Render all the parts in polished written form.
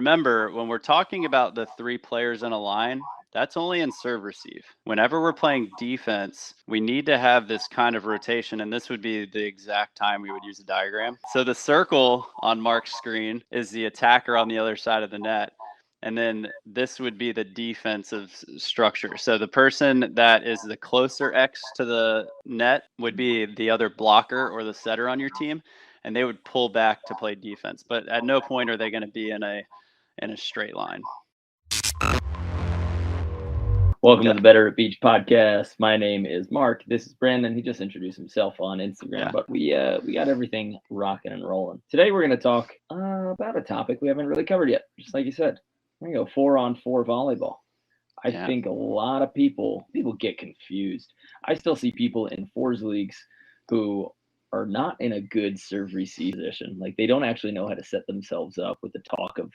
remember, when we're talking about the 3 players in a line, that's only in serve receive. Whenever we're playing defense, we need to have this kind of rotation, and this would be the exact time we would use a diagram. So the circle on Mark's screen is the attacker on the other side of the net. And then this would be the defensive structure. So the person that is the closer X to the net would be the other blocker or the setter on your team, and they would pull back to play defense. But at no point are they going to be in a straight line. Welcome to the Better at Beach podcast. My name is Mark. This is Brandon. He just introduced himself on Instagram, but we got everything rocking and rolling. Today we're going to talk about a topic we haven't really covered yet. Just like you said, we're going to go 4-on-4 volleyball. I think a lot of people get confused. I still see people in fours leagues who are not in a good serve receive position. Like they don't actually know how to set themselves up with the talk of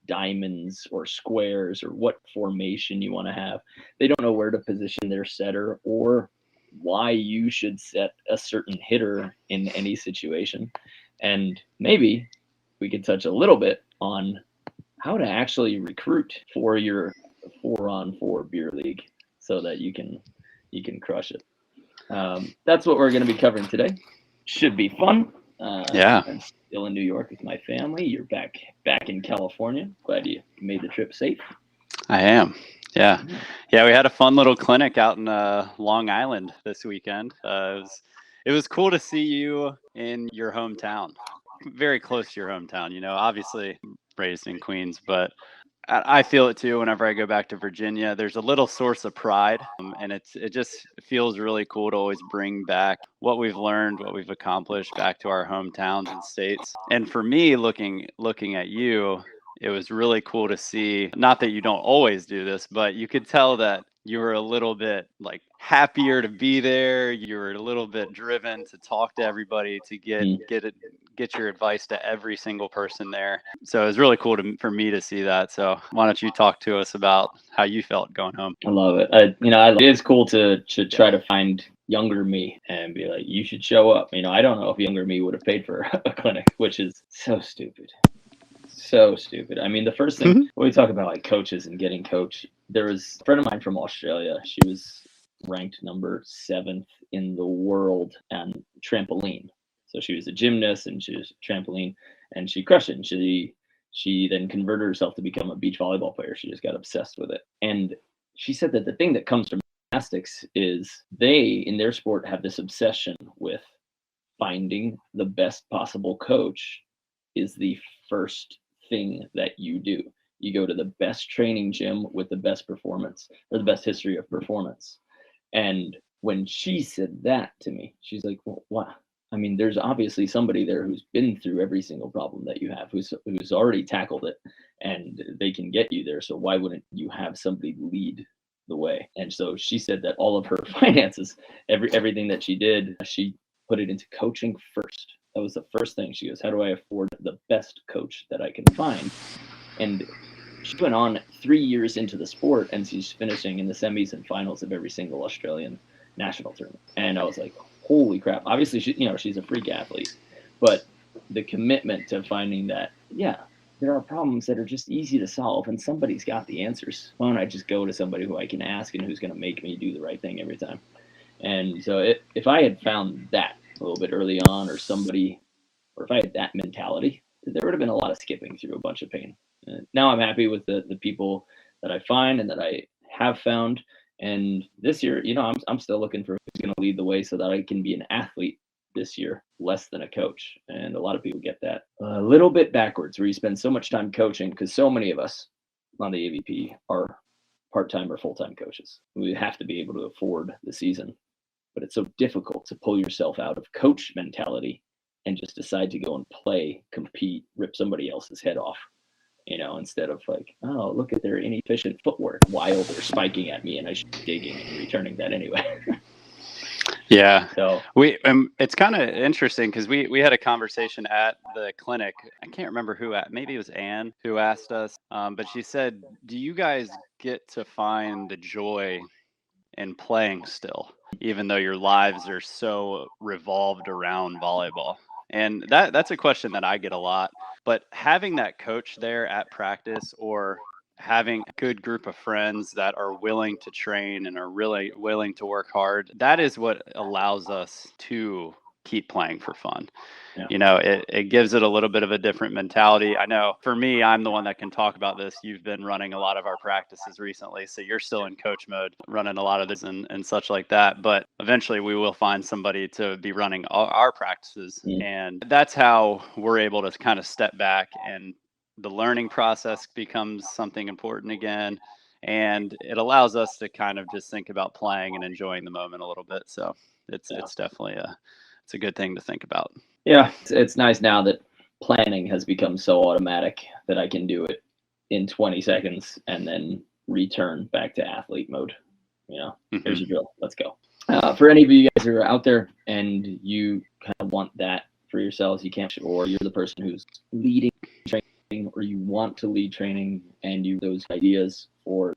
diamonds or squares or what formation you want to have. They don't know where to position their setter or why you should set a certain hitter in any situation. And maybe we could touch a little bit on how to actually recruit for your 4-on-4 beer league so that you can crush it. That's what we're going to be covering today. Should be fun. I'm still in New York with my family. You're back in California. Glad you made the trip safe. I am. Yeah. We had a fun little clinic out in Long Island this weekend. It was cool to see you in your hometown, very close to your hometown. You know, obviously raised in Queens, but I feel it too whenever I go back to Virginia. There's a little source of pride, and it just feels really cool to always bring back what we've learned, what we've accomplished back to our hometowns and states. And for me, looking at you, it was really cool to see, not that you don't always do this, but you could tell that you were a little bit like happier to be there. You were a little bit driven to talk to everybody, to get your advice to every single person there. So it was really cool for me to see that. So why don't you talk to us about how you felt going home? I love it. It is cool to try to find younger me and be like, you should show up. I don't know if younger me would have paid for a clinic, which is so stupid. So stupid. I mean, the first thing when we talk about like coaches and getting coach, there was a friend of mine from Australia. She was ranked number 7th in the world on trampoline. So she was a gymnast and she was trampoline and she crushed it. And she then converted herself to become a beach volleyball player. She just got obsessed with it. And she said that the thing that comes from gymnastics is they, in their sport, have this obsession with finding the best possible coach is the first thing that you do. You go to the best training gym with the best performance or the best history of performance. And when she said that to me, she's like, well, what? I mean, there's obviously somebody there who's been through every single problem that you have, who's already tackled it, and they can get you there. So why wouldn't you have somebody lead the way? And so she said that all of her finances, everything that she did, she put it into coaching first. That was the first thing. She goes, how do I afford the best coach that I can find? And she went on 3 years into the sport, and she's finishing in the semis and finals of every single Australian national tournament. And I was like, holy crap. Obviously, she's a freak athlete, but the commitment to finding that, there are problems that are just easy to solve, and somebody's got the answers. Why don't I just go to somebody who I can ask and who's going to make me do the right thing every time? And so if I had found that a little bit early on, or if I had that mentality, there would have been a lot of skipping through a bunch of pain. Now I'm happy with the people that I find and that I have found. And this year, I'm still looking for who's going to lead the way so that I can be an athlete this year, less than a coach. And a lot of people get that a little bit backwards, where you spend so much time coaching, because so many of us on the AVP are part-time or full-time coaches. We have to be able to afford the season. But it's so difficult to pull yourself out of coach mentality and just decide to go and play, compete, rip somebody else's head off, instead of like, oh, look at their inefficient footwork while they're spiking at me and I should be digging and returning that anyway. Yeah. So it's kind of interesting because we had a conversation at the clinic. I can't remember maybe it was Anne who asked us, but she said, do you guys get to find the joy in playing still, even though your lives are so revolved around volleyball? And that's a question that I get a lot. But having that coach there at practice, or having a good group of friends that are willing to train and are really willing to work hard, that is what allows us to keep playing for fun. Yeah. You know, it gives it a little bit of a different mentality. I know for me, I'm the one that can talk about this. You've been running a lot of our practices recently, so you're still in coach mode, running a lot of this and such like that. But eventually we will find somebody to be running our practices. And that's how we're able to kind of step back, and the learning process becomes something important again. And it allows us to kind of just think about playing and enjoying the moment a little bit. So it's definitely it's a good thing to think about. Yeah, it's nice now that planning has become so automatic that I can do it in 20 seconds and then return back to athlete mode. You know, here's your drill. Let's go. For any of you guys who are out there and you kind of want that for yourselves, you can't, or you're the person who's leading training, or you want to lead training and you those ideas, or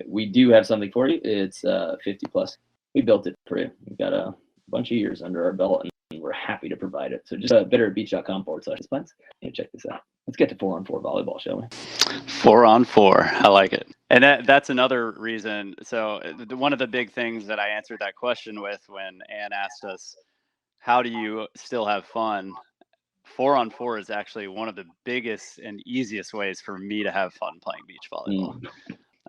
we do have something for you. It's 50 plus. We built it for you. We've got a bunch of years under our belt, and we're happy to provide it. So just betterbeach.com/plans and check this out. Let's get to 4-on-4 volleyball, shall we? 4-on-4. I like it. And that's another reason. So one of the big things that I answered that question with when Ann asked us, how do you still have fun? 4-on-4 is actually one of the biggest and easiest ways for me to have fun playing beach volleyball.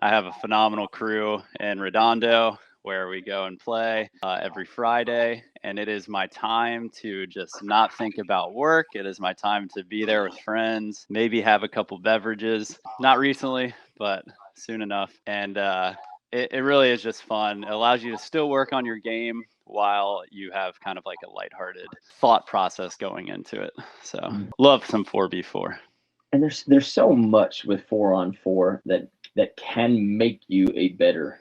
I have a phenomenal crew in Redondo where we go and play every Friday, and it is my time to just not think about work. It is my time to be there with friends, maybe have a couple beverages. Not recently, but soon enough. And it really is just fun. It allows you to still work on your game while you have kind of like a lighthearted thought process going into it. So love some 4v4. And there's so much with 4-on-4 that can make you a better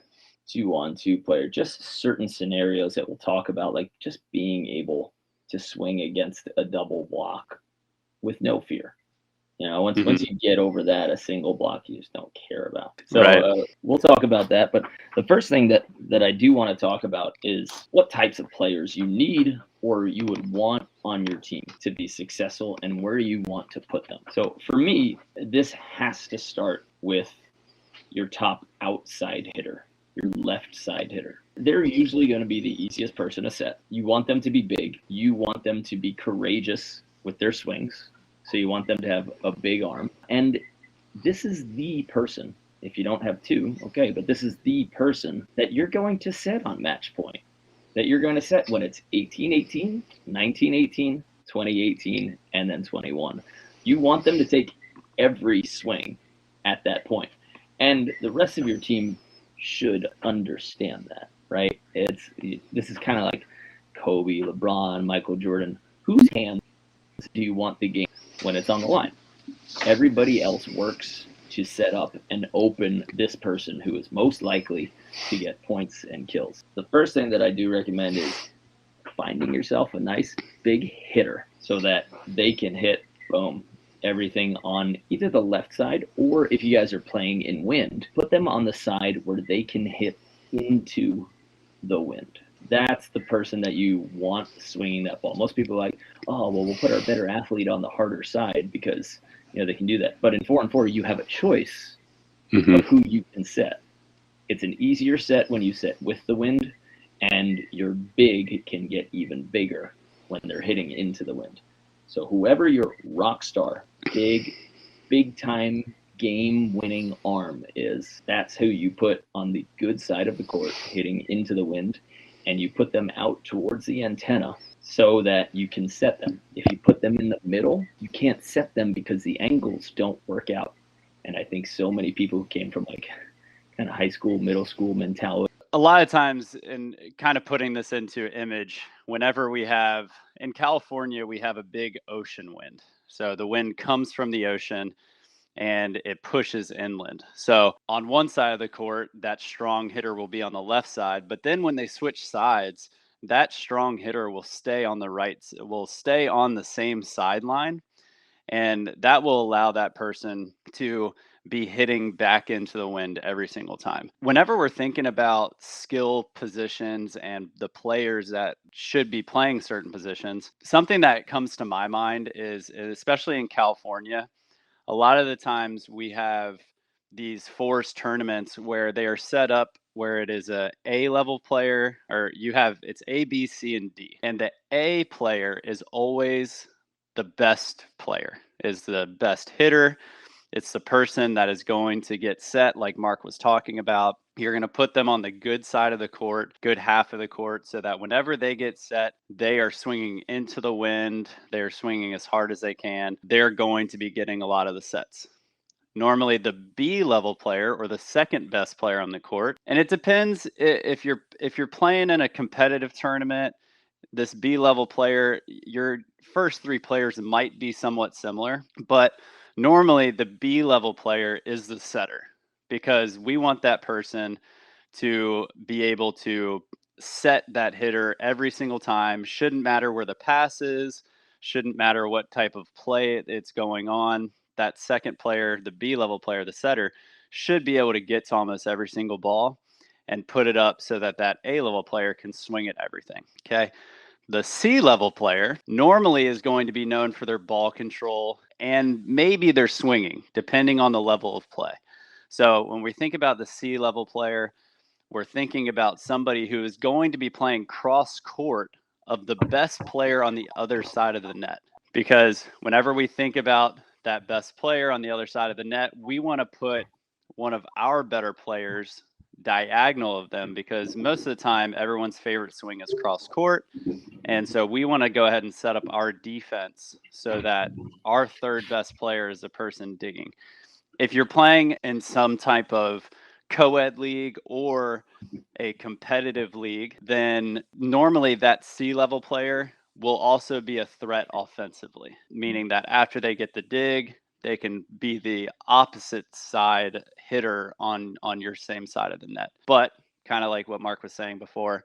2-on-2 player. Just certain scenarios that we'll talk about, like just being able to swing against a double block with no fear. You know, once you get over that, a single block you just don't care about. So we'll talk about that. But the first thing that I do want to talk about is what types of players you need or you would want on your team to be successful, and where you want to put them. So for me, this has to start with your top outside hitter, your left side hitter. They're usually going to be the easiest person to set. You want them to be big. You want them to be courageous with their swings. So you want them to have a big arm. And this is the person, if you don't have two, okay, but this is the person that you're going to set on match point, that you're going to set when it's 18-18, 19-18, 20-18, and then 21. You want them to take every swing at that point. And the rest of your team should understand that, right? This is kind of like Kobe, LeBron, Michael Jordan. Whose hands do you want the game when it's on the line? Everybody else works to set up and open this person who is most likely to get points and kills. The first thing that I do recommend is finding yourself a nice big hitter so that they can hit, boom, everything on either the left side, or if you guys are playing in wind, put them on the side where they can hit into the wind. That's the person that you want swinging that ball. Most people are like, oh, well, we'll put our better athlete on the harder side because, you know, they can do that. But in 4-on-4, you have a choice of who you can set. It's an easier set when you set with the wind, and your big can get even bigger when they're hitting into the wind. So whoever your rock star, big time game-winning arm is, that's who you put on the good side of the court hitting into the wind, and you put them out towards the antenna so that you can set them. If you put them in the middle, you can't set them because the angles don't work out. And I think so many people who came from like kind of high school, middle school mentality. A lot of times, in kind of putting this into image, whenever we have, in California, we have a big ocean wind. So the wind comes from the ocean and it pushes inland. So on one side of the court, that strong hitter will be on the left side. But then when they switch sides, that strong hitter will stay on the right, will stay on the same sideline. And that will allow that person to be hitting back into the wind every single time. Whenever we're thinking about skill positions and the players that should be playing certain positions, something that comes to my mind is, especially in California, a lot of the times we have these forced tournaments where they are set up where it is a level player, or it's A, B, C, and D. And the A player is always the best player, is the best hitter. It's the person that is going to get set, like Mark was talking about. You're going to put them on the good side of the court, good half of the court, so that whenever they get set, they are swinging into the wind. They're swinging as hard as they can. They're going to be getting a lot of the sets. Normally the B level player, or the second best player on the court, and it depends if you're playing in a competitive tournament. This B level player, your first three players might be somewhat similar, but normally the B level player is the setter, because we want that person to be able to set that hitter every single time. Shouldn't matter where the pass is, shouldn't matter what type of play it's going on. That second player, the B level player, the setter, should be able to get to almost every single ball and put it up so that that A level player can swing at everything. Okay. The C level player normally is going to be known for their ball control and maybe their swinging, depending on the level of play. So when we think about the C level player, we're thinking about somebody who is going to be playing cross court of the best player on the other side of the net. Because whenever we think about that best player on the other side of the net, we want to put one of our better players diagonal of them, because most of the time everyone's favorite swing is cross court. And so we want to go ahead and set up our defense so that our third best player is the person digging. If you're playing in some type of co-ed league or a competitive league, then normally that C level player will also be a threat offensively, meaning that after they get the dig, they can be the opposite side hitter on your same side of the net. But kind of like what Mark was saying before,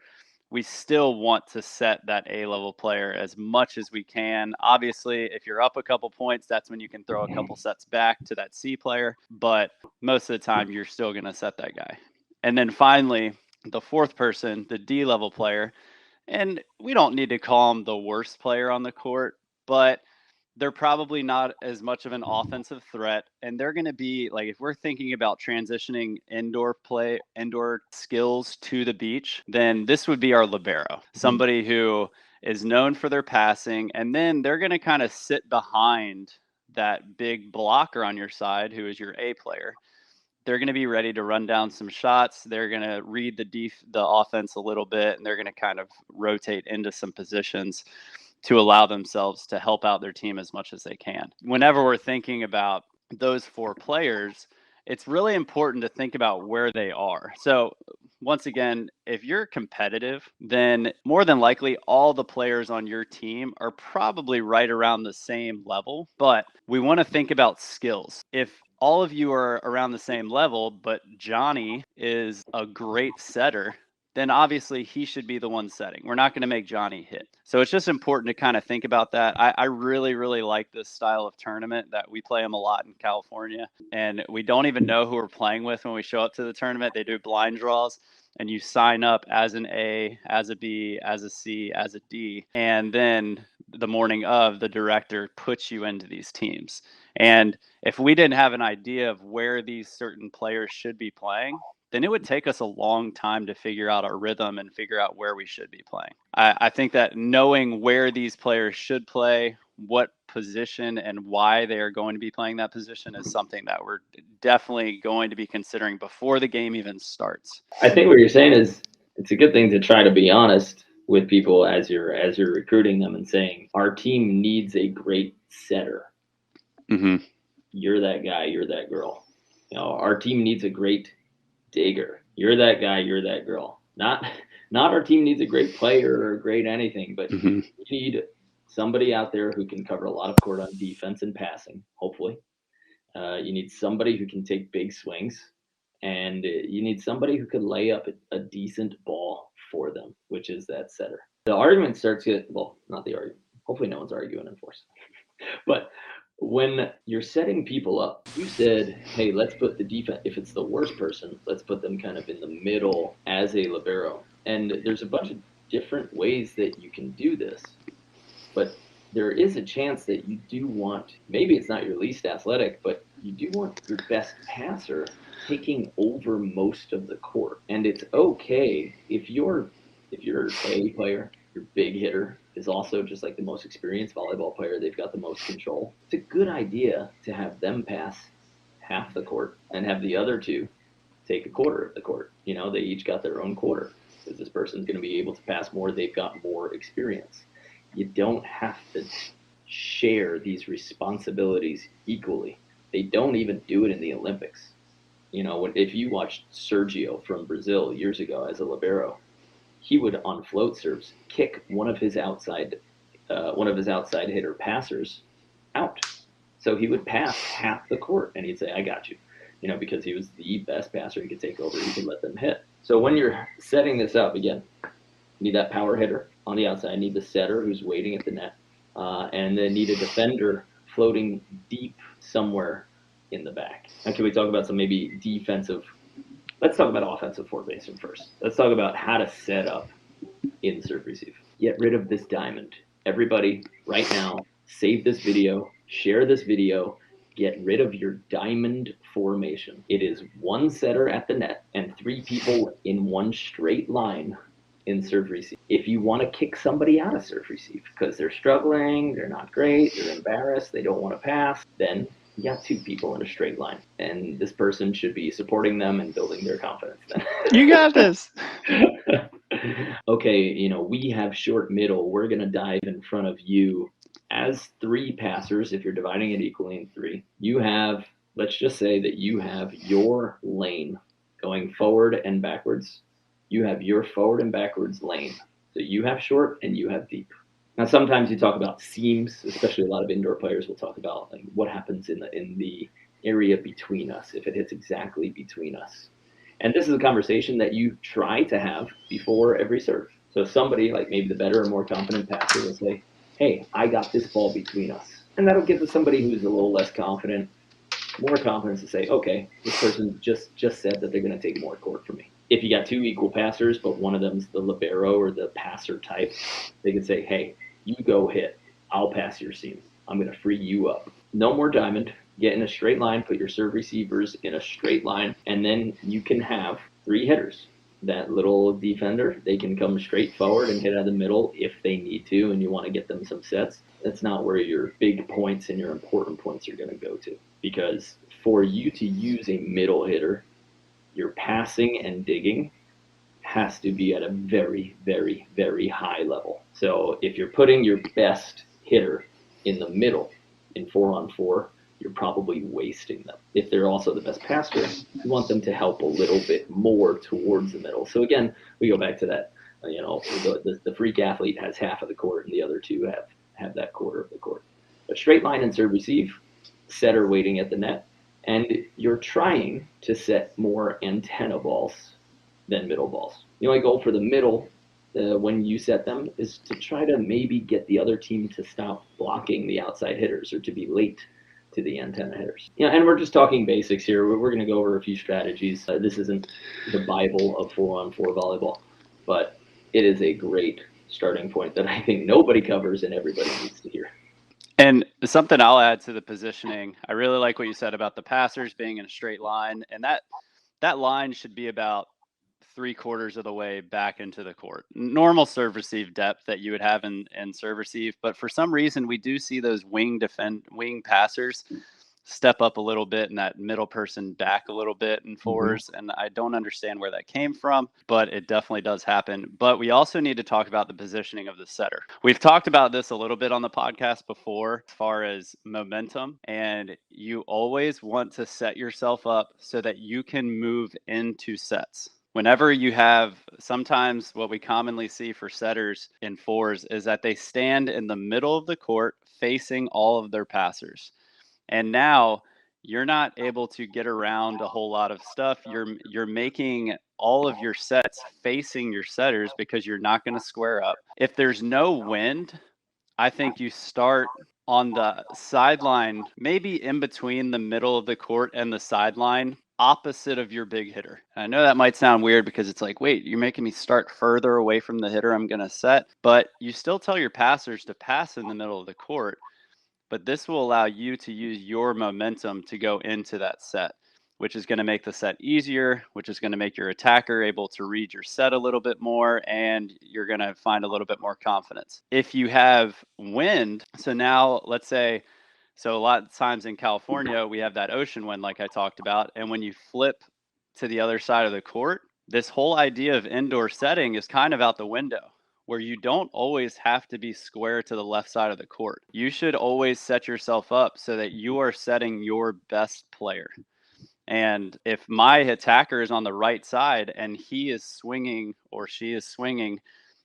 we still want to set that A level player as much as we can. Obviously, if you're up a couple points, that's when you can throw a couple sets back to that C player. But most of the time, you're still going to set that guy. And then finally, the fourth person, the D level player, and we don't need to call him the worst player on the court, but they're probably not as much of an offensive threat. And they're going to be like, if we're thinking about transitioning indoor skills to the beach, then this would be our libero, somebody who is known for their passing. And then they're going to kind of sit behind that big blocker on your side, who is your A player. They're going to be ready to run down some shots. They're going to read the offense a little bit, and they're going to kind of rotate into some positions to allow themselves to help out their team as much as they can. Whenever we're thinking about those four players, it's really important to think about where they are. So once again, if you're competitive, then more than likely all the players on your team are probably right around the same level, but we want to think about skills. If all of you are around the same level, but Johnny is a great setter, then obviously he should be the one setting. We're not going to make Johnny hit. So it's just important to kind of think about that. I really, really like this style of tournament that we play them a lot in California. And we don't even know who we're playing with when we show up to the tournament. They do blind draws, and you sign up as an A, as a B, as a C, as a D. And then the morning of, the director puts you into these teams. And if we didn't have an idea of where these certain players should be playing, then it would take us a long time to figure out our rhythm and figure out where we should be playing. I think that knowing where these players should play, what position and why they are going to be playing that position is something that we're definitely going to be considering before the game even starts. I think what you're saying is it's a good thing to try to be honest with people as you're recruiting them and saying, our team needs a great setter. Mm-hmm. You're that guy, you're that girl. Our team needs a great digger. You're that guy, you're that girl. Not our team needs a great player or a great anything, but you need somebody out there who can cover a lot of court on defense and passing, hopefully. You need somebody who can take big swings, and you need somebody who can lay up a decent ball for them, which is that setter. The argument starts not the argument. Hopefully no one's arguing, of course. But When you're setting people up, you said, hey, let's put the defense, if it's the worst person, let's put them kind of in the middle as a libero. And there's a bunch of different ways that you can do this. But there is a chance that you do want, maybe it's not your least athletic, but you do want your best passer taking over most of the court. And it's okay if your A player, your big hitter, is also just like the most experienced volleyball player, they've got the most control. It's a good idea to have them pass half the court and have the other two take a quarter of the court. You know, they each got their own quarter because this person's going to be able to pass more. They've got more experience. You don't have to share these responsibilities equally. They don't even do it in the Olympics. You know, if you watched Sergio from Brazil years ago as a libero, he would on float serves kick one of his outside hitter passers out. So he would pass half the court and he'd say, I got you. You know, because he was the best passer, he could take over, he could let them hit. So when you're setting this up, again, you need that power hitter on the outside, need the setter who's waiting at the net, and then need a defender floating deep somewhere in the back. Now, can we talk about some maybe defensive? Let's talk about offensive formation first. Let's talk about how to set up in serve receive. Get rid of this diamond. Everybody, right now, save this video, share this video, get rid of your diamond formation. It is one setter at the net and 3 people in one straight line in serve receive. If you want to kick somebody out of serve receive because they're struggling, they're not great, they're embarrassed, they don't want to pass, then you got 2 people in a straight line, and this person should be supporting them and building their confidence. You got this. Okay, you know, we have short middle. We're going to dive in front of you as 3 passers. If you're dividing it equally in 3, you have, let's just say that you have your lane going forward and backwards. You have your forward and backwards lane. So you have short and you have deep. Now, sometimes you talk about seams, especially a lot of indoor players will talk about like what happens in the area between us, if it hits exactly between us. And this is a conversation that you try to have before every serve. So somebody like maybe the better or more confident passer will say, hey, I got this ball between us. And that'll give to somebody who's a little less confident more confidence to say, okay, this person just said that they're going to take more court from me. If you got 2 equal passers, but one of them's the libero or the passer type, they can say, hey, you go hit. I'll pass your seam. I'm going to free you up. No more diamond. Get in a straight line. Put your serve receivers in a straight line. And then you can have 3 hitters. That little defender, they can come straight forward and hit out of the middle if they need to, and you want to get them some sets. That's not where your big points and your important points are going to go to. Because for you to use a middle hitter, your passing and digging has to be at a very, very, very high level. So if you're putting your best hitter in the middle in 4-on-4, you're probably wasting them. If they're also the best passer, you want them to help a little bit more towards the middle. So again, we go back to that, the freak athlete has half of the court and the other 2 have that quarter of the court. A straight line and serve receive, setter waiting at the net, and you're trying to set more antenna balls than middle balls. The only goal for the middle when you set them is to try to maybe get the other team to stop blocking the outside hitters or to be late to the antenna hitters. And we're just talking basics here. We're going to go over a few strategies. This isn't the Bible of 4-on-4 volleyball, but it is a great starting point that I think nobody covers and everybody needs to hear. And something I'll add to the positioning, I really like what you said about the passers being in a straight line, and that line should be about 3/4 of the way back into the court. Normal serve receive depth that you would have in serve receive, but for some reason we do see those wing passers step up a little bit and that middle person back a little bit in 4s. And I don't understand where that came from, but it definitely does happen. But we also need to talk about the positioning of the setter. We've talked about this a little bit on the podcast before as far as momentum, and you always want to set yourself up so that you can move into sets. Whenever you have, sometimes what we commonly see for setters in 4s is that they stand in the middle of the court facing all of their passers. And now you're not able to get around a whole lot of stuff. You're making all of your sets facing your setters because you're not going to square up. If there's no wind, I think you start on the sideline, maybe in between the middle of the court and the sideline, opposite of your big hitter. I know that might sound weird because it's like, wait, you're making me start further away from the hitter I'm going to set, but you still tell your passers to pass in the middle of the court, but this will allow you to use your momentum to go into that set, which is going to make the set easier, which is going to make your attacker able to read your set a little bit more, and you're going to find a little bit more confidence. If you have wind, so now let's say, so a lot of times in California, we have that ocean wind like I talked about, and when you flip to the other side of the court, this whole idea of indoor setting is kind of out the window, where you don't always have to be square to the left side of the court. You should always set yourself up so that you are setting your best player. And if my attacker is on the right side and he is swinging or she is swinging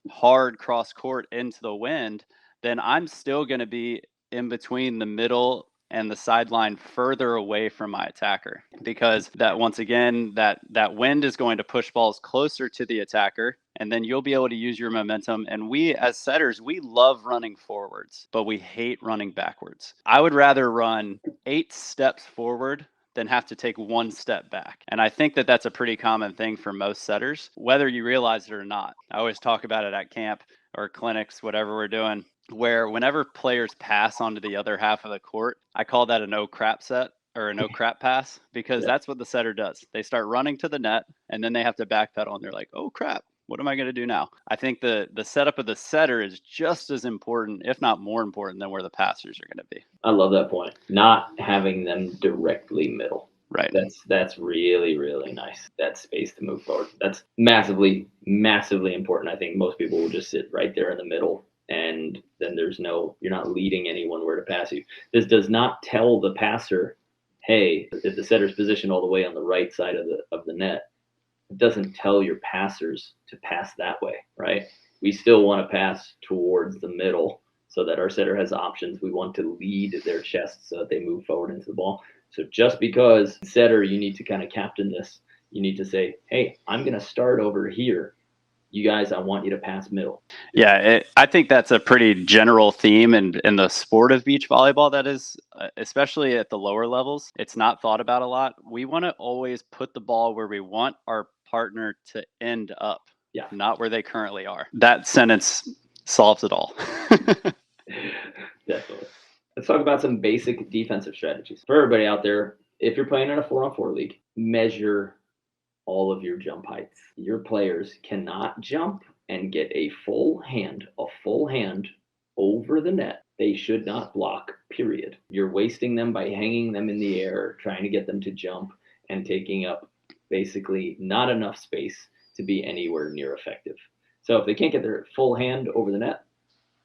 hard cross court into the wind, then I'm still going to be in between the middle and the sideline further away from my attacker, because that, once again, that wind is going to push balls closer to the attacker, and then you'll be able to use your momentum. And we as setters, we love running forwards, but we hate running backwards. I would rather run 8 steps forward than have to take 1 step back. And I think that that's a pretty common thing for most setters, whether you realize it or not. I always talk about it at camp or clinics, whatever we're doing, where whenever players pass onto the other half of the court, I call that a no crap set or a no crap pass, because that's what the setter does. They start running to the net and then they have to backpedal and they're like, oh crap, what am I going to do now? I think the setup of the setter is just as important, if not more important, than where the passers are going to be. I love that point. Not having them directly middle. Right. That's really, really nice. That space to move forward. That's massively, massively important. I think most people will just sit right there in the middle, and then you're not leading anyone where to pass you. This does not tell the passer, hey, if the setter's positioned all the way on the right side of the net, it doesn't tell your passers to pass that way, right? We still want to pass towards the middle so that our setter has options. We want to lead their chest so that they move forward into the ball. So just because setter, you need to kind of captain this, you need to say, hey, I'm going to start over here. You guys, I want you to pass middle. Yeah, I think that's a pretty general theme in the sport of beach volleyball. That is, especially at the lower levels, it's not thought about a lot. We want to always put the ball where we want our partner to end up, not where they currently are. That sentence solves it all. Definitely. Let's talk about some basic defensive strategies. For everybody out there, if you're playing in a 4-on-4 league, measure all of your jump heights. Your players cannot jump and get a full hand over the net. They should not block, period. You're wasting them by hanging them in the air, trying to get them to jump and taking up basically not enough space to be anywhere near effective. So if they can't get their full hand over the net,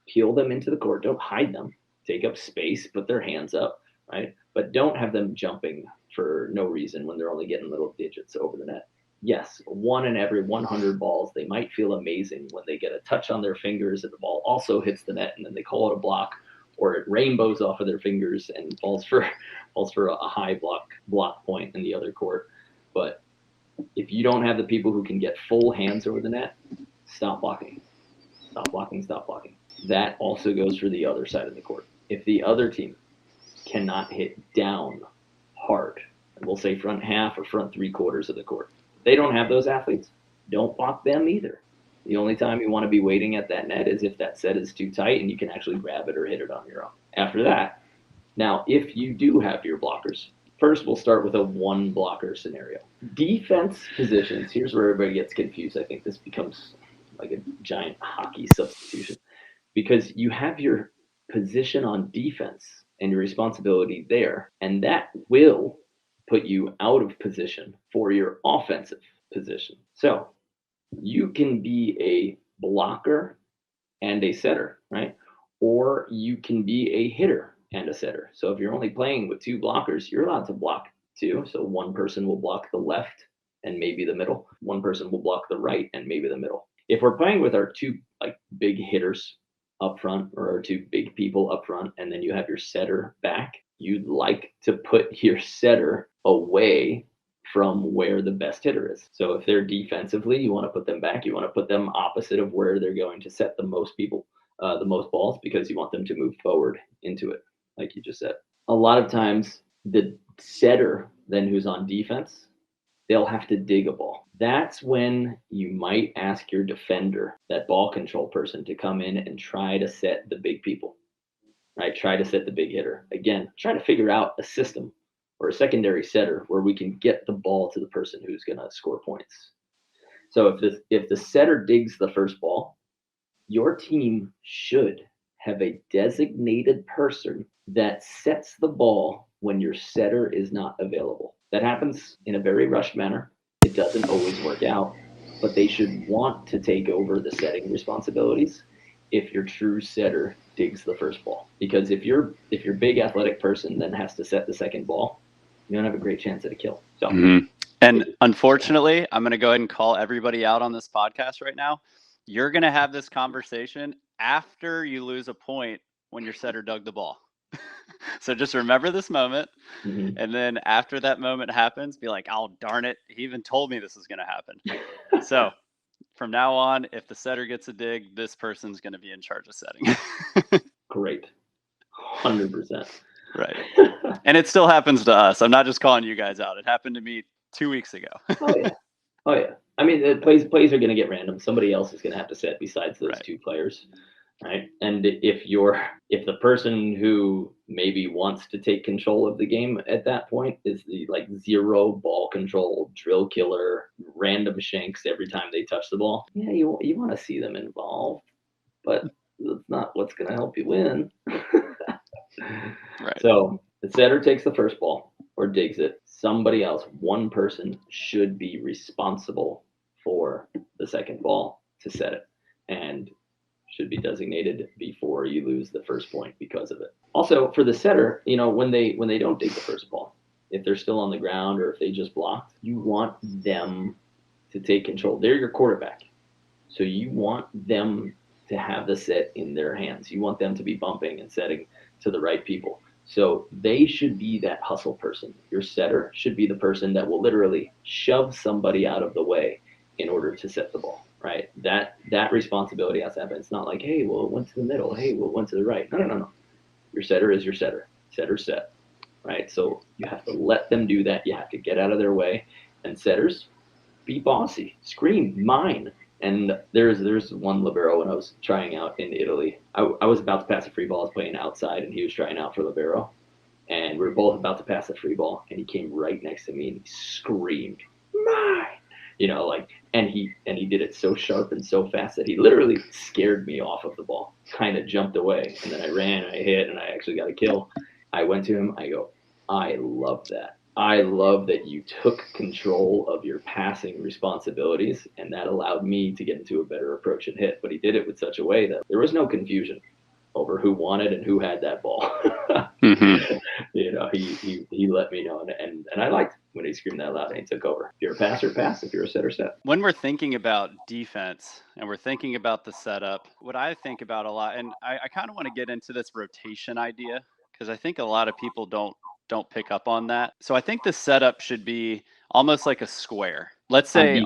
peel them into the court. Don't hide them. Take up space, put their hands up, right? But don't have them jumping for no reason when they're only getting little digits over the net. Yes, 1 in every 100 balls, they might feel amazing when they get a touch on their fingers and the ball also hits the net and then they call it a block, or it rainbows off of their fingers and falls for a high block point in the other court. But if you don't have the people who can get full hands over the net, stop blocking. Stop blocking, stop blocking. That also goes for the other side of the court. If the other team cannot hit down hard, and we'll say front half or front 3/4 of the court, they don't have those athletes, don't block them either. The only time you want to be waiting at that net is if that set is too tight and you can actually grab it or hit it on your own. After that, now if you do have your blockers, first we'll start with a 1 blocker scenario. Defense positions, here's where everybody gets confused. I think this becomes like a giant hockey substitution, because you have your position on defense and your responsibility there, and that will put you out of position for your offensive position. So you can be a blocker and a setter, right? Or you can be a hitter and a setter. So if you're only playing with 2 blockers, you're allowed to block 2. So one person will block the left and maybe the middle. One person will block the right and maybe the middle. If we're playing with our 2 like big hitters up front, or our 2 big people up front, and then you have your setter back, you'd like to put your setter away from where the best hitter is. So if they're defensively, you want to put them back. You want to put them opposite of where they're going to set the most people. the most balls because you want them to move forward into it, like you just said. A lot of times, the setter then who's on defense, they'll have to dig a ball. That's when you might ask your defender, that ball control person, to come in and try to set the big people, right? Try to set the big hitter. Again, try to figure out a system or a secondary setter where we can get the ball to the person who's going to score points. So if the setter digs the first ball, your team should have a designated person that sets the ball when your setter is not available. That happens in a very rushed manner. It doesn't always work out, but they should want to take over the setting responsibilities if your true setter digs the first ball. Because if your big athletic person then has to set the second ball, you don't have a great chance at a kill. So, and unfortunately, I'm going to go ahead and call everybody out on this podcast right now. You're going to have this conversation after you lose a point when your setter dug the ball. So just remember this moment. And then after that moment happens, be like, oh, darn it. He even told me this is going to happen. So from now on, if the setter gets a dig, this person's going to be in charge of setting. Great. 100%. Right. And it still happens to us. I'm not just calling you guys out. It happened to me 2 weeks ago. Oh yeah. I mean, the plays are going to get random. Somebody else is going to have to set besides those two players, right? And if the person who maybe wants to take control of the game at that point is the like zero ball control drill killer, random shanks every time they touch the ball, yeah, you want to see them involved, but that's not what's going to help you win. Right. So the setter takes the first ball or digs it. Somebody else, one person, should be responsible for the second ball to set it, and should be designated before you lose the first point because of it. Also, for the setter, when they don't dig the first ball, if they're still on the ground or if they just blocked, you want them to take control. They're your quarterback, so you want them to have the set in their hands. You want them to be bumping and setting to the right people. So they should be that hustle person. Your setter should be the person that will literally shove somebody out of the way in order to set the ball, right? That responsibility has to happen. It's not like, hey, well, it went to the middle. Hey, well, it went to the right. No. Your setter is your setter. Setter set, right? So you have to let them do that. You have to get out of their way. And setters, be bossy. Scream, mine. And there's one libero when I was trying out in Italy. I was about to pass a free ball. I was playing outside, and he was trying out for libero. And we were both about to pass a free ball, and he came right next to me, and he screamed, mine! And he did it so sharp and so fast that he literally scared me off of the ball, kind of jumped away. And then I ran, I hit, and I actually got a kill. I went to him, I go, I love that. I love that you took control of your passing responsibilities, and that allowed me to get into a better approach and hit. But he did it with such a way that there was no confusion over who wanted and who had that ball. He let me know, and I liked when he screamed that loud and he took over. If you're a passer, pass. If you're a setter, set. When we're thinking about defense and we're thinking about the setup, what I think about a lot, and I kind of want to get into this rotation idea because I think a lot of people don't pick up on that. So I think the setup should be almost like a square. Let's say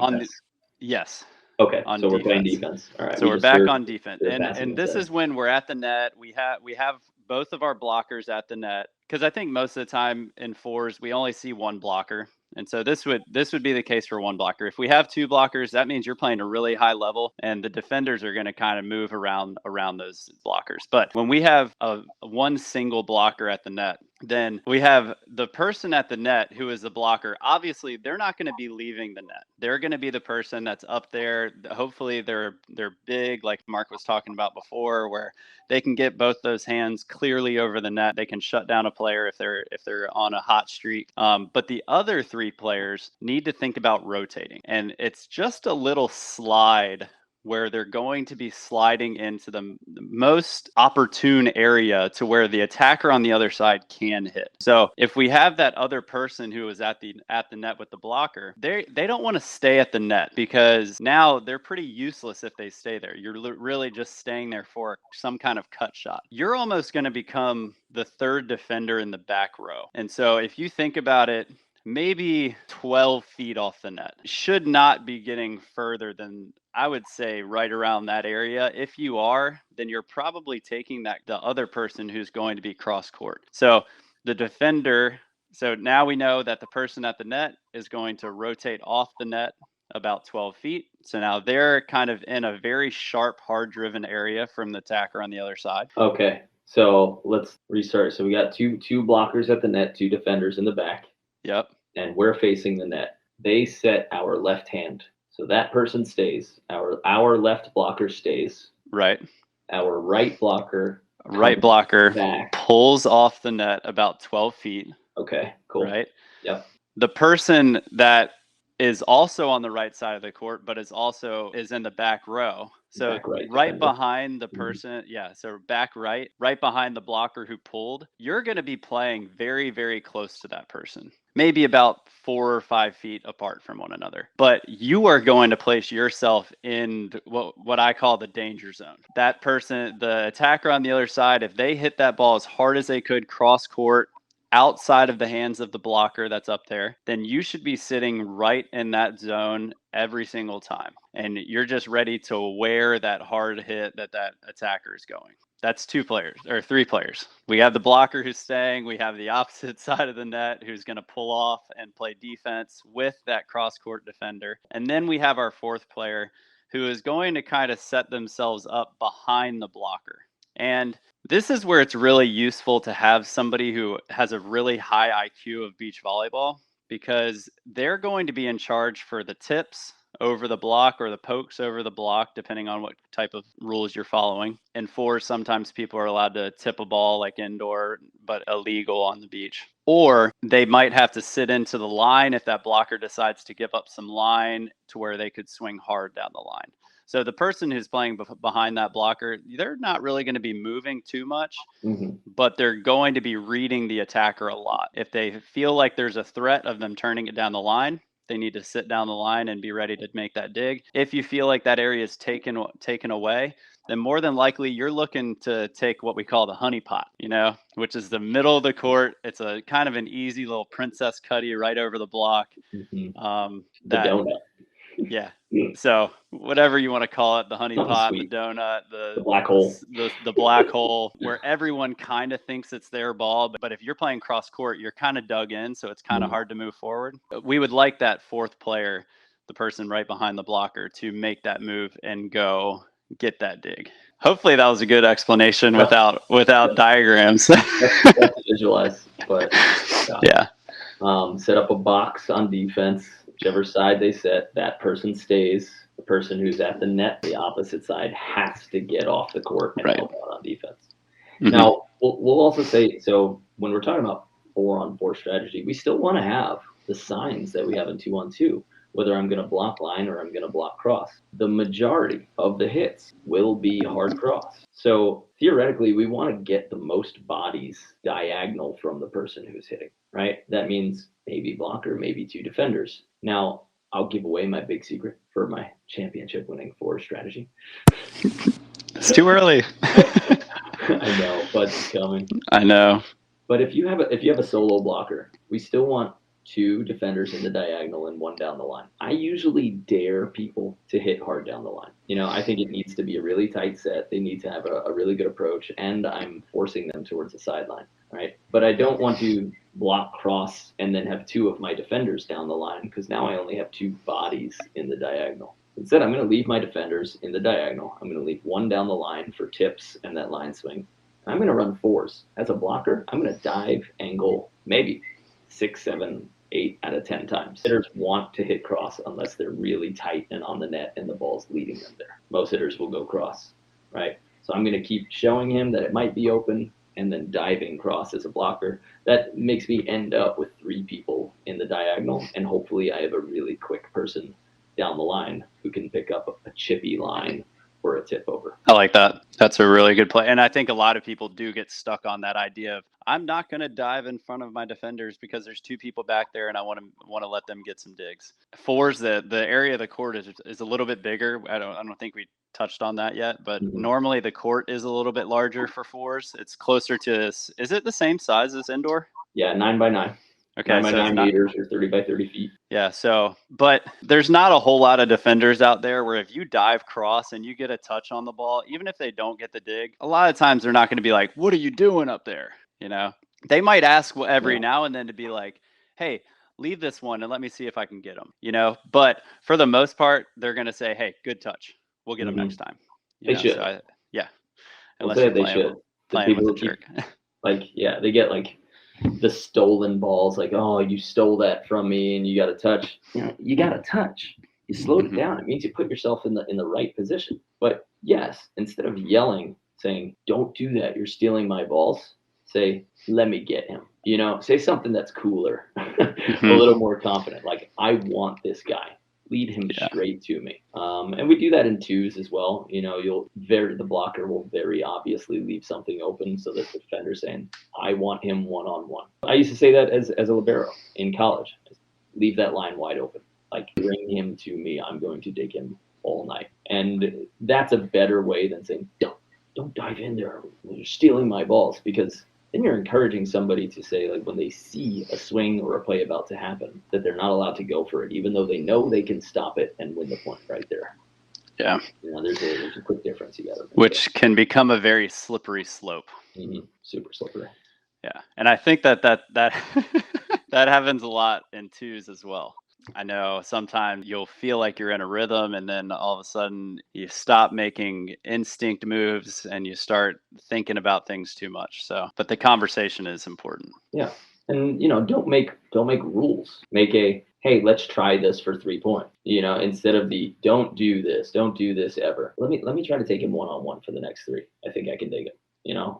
yes. Okay, so we're playing defense. All right. So we're back on defense, and this is when we're at the net. We have both of our blockers at the net, because I think most of the time in fours we only see one blocker, and so this would be the case for one blocker. If we have two blockers, that means you're playing a really high level, and the defenders are going to kind of move around those blockers. But when we have one single blocker at the net, then we have the person at the net who is the blocker. Obviously, they're not going to be leaving the net. They're going to be the person that's up there. Hopefully, they're big, like Mark was talking about before, where they can get both those hands clearly over the net. They can shut down a player if they're on a hot streak. But the other three players need to think about rotating, and it's just a little slide where they're going to be sliding into the most opportune area to where the attacker on the other side can hit. So if we have that other person who is at the net with the blocker, they don't want to stay at the net, because now they're pretty useless if they stay there. You're really just staying there for some kind of cut shot. You're almost going to become the third defender in the back row. And so if you think about it, maybe 12 feet off the net. Should not be getting further than I would say right around that area. If you are, then you're probably taking the other person who's going to be cross court. So the defender, so now we know that the person at the net is going to rotate off the net about 12 feet. So now they're kind of in a very sharp, hard driven area from the attacker on the other side. Okay. So let's restart. So we got two blockers at the net, 2 defenders in the back. Yep. And we're facing the net. They set our left hand. So that person stays. Our left blocker stays. Right. Our right blocker Back. Pulls off the net about 12 feet. Okay, cool. Right. Yep. The person that is also on the right side of the court, but is in the back row. So right behind the person, so back right behind the blocker who pulled, you're going to be playing very, very close to that person, maybe about 4 or 5 feet apart from one another. But you are going to place yourself in what I call the danger zone. That person, the attacker on the other side, if they hit that ball as hard as they could cross court, outside of the hands of the blocker that's up there, then you should be sitting right in that zone every single time. And you're just ready to wear that hard hit that attacker is going. That's 2 players or 3 players. We have the blocker who's staying. We have the opposite side of the net who's going to pull off and play defense with that cross-court defender. And then we have our 4th player who is going to kind of set themselves up behind the blocker. And this is where it's really useful to have somebody who has a really high IQ of beach volleyball, because they're going to be in charge for the tips over the block or the pokes over the block, depending on what type of rules you're following. And 4, sometimes people are allowed to tip a ball like indoor, but illegal on the beach. Or they might have to sit into the line if that blocker decides to give up some line to where they could swing hard down the line. So the person who's playing behind that blocker, they're not really going to be moving too much, but they're going to be reading the attacker a lot. If they feel like there's a threat of them turning it down the line, they need to sit down the line and be ready to make that dig. If you feel like that area is taken away, then more than likely you're looking to take what we call the honey pot, which is the middle of the court. It's a kind of an easy little princess cutty right over the block. The donut. Yeah. So whatever you want to call it, the honey pot, the donut, the black hole, the black hole, where everyone kind of thinks it's their ball. But if you're playing cross court, you're kind of dug in. So it's kind of hard to move forward. We would like that 4th player, the person right behind the blocker, to make that move and go get that dig. Hopefully that was a good explanation without diagrams. That's to visualize, but yeah. Set up a box on defense. Whichever side they set, that person stays. The person who's at the net, the opposite side, has to get off the court and help out on defense. Now, we'll also say, so when we're talking about 4-on-4 strategy, we still want to have the signs that we have in 2-on-2, whether I'm going to block line or I'm going to block cross. The majority of the hits will be hard cross. So theoretically, we want to get the most bodies diagonal from the person who's hitting, right? That means maybe blocker, maybe 2 defenders. Now, I'll give away my big secret for my championship winning 4 strategy. It's too early. I know, but it's coming. I know. But if you have a solo blocker, we still want 2 defenders in the diagonal and 1 down the line. I usually dare people to hit hard down the line. I think it needs to be a really tight set. They need to have a really good approach, and I'm forcing them towards the sideline, right? But I don't want to block cross and then have 2 of my defenders down the line, because now I only have 2 bodies in the diagonal. Instead, I'm going to leave my defenders in the diagonal. I'm going to leave 1 down the line for tips and that line swing. I'm going to run 4s. As a blocker, I'm going to dive, angle, maybe 6, 7, 8 out of 10 times. Hitters want to hit cross unless they're really tight and on the net and the ball's leading them there. Most hitters will go cross, right? So I'm going to keep showing him that it might be open and then diving cross as a blocker. That makes me end up with 3 people in the diagonal, and hopefully I have a really quick person down the line who can pick up a chippy line or a tip over. I like that. That's a really good play. And I think a lot of people do get stuck on that idea of, I'm not going to dive in front of my defenders because there's 2 people back there and I want to let them get some digs. 4s, the area of the court is a little bit bigger. I don't think we touched on that yet, but normally the court is a little bit larger for 4s. It's closer to, is it the same size as indoor? Yeah, 9 by 9. Okay, 9 by so it's 9 not. meters or 30 by 30 feet. Yeah, so, but there's not a whole lot of defenders out there where if you dive cross and you get a touch on the ball, even if they don't get the dig, a lot of times they're not going to be like, "What are you doing up there?" You know, they might ask every Yeah. now and then to be like, "Hey, leave this one and let me see if I can get them." You know, but for the most part, they're going to say, "Hey, good touch. We'll get them next time." You They know, should. so yeah, We'll unless say you're they should. The playing people with a who keep jerk. they get like the stolen balls, like, oh, you stole that from me and you got to touch. You got to touch. You slowed it Mhm. down. It means you put yourself in the right position. But yes, instead of yelling, saying, "Don't do that, you're stealing my balls," say, "Let me get him." Say something that's cooler, a Mhm. little more confident. Like, "I want this guy. Lead him Yeah. straight to me." And we do that in twos as well. The blocker will very obviously leave something open so that the defender's saying, "I want him one-on-one." I used to say that as a libero in college. Leave that line wide open. Like, bring him to me. I'm going to dig him all night. And that's a better way than saying, don't dive in there. You're stealing my balls. Because then you're encouraging somebody to say, like, when they see a swing or a play about to happen, that they're not allowed to go for it, even though they know they can stop it and win the point right there. Yeah. There's a quick difference you got to make. Which can become a very slippery slope. Super slippery. Yeah, and I think that that happens a lot in twos as well. I know sometimes you'll feel like you're in a rhythm, and then all of a sudden you stop making instinct moves and you start thinking about things too much. So, but the conversation is important. Yeah, and don't make rules. Make a, "Hey, let's try this for 3 point." Instead of the, "Don't do this ever. Let me try to take him one-on-one for the next 3. I think I can dig it."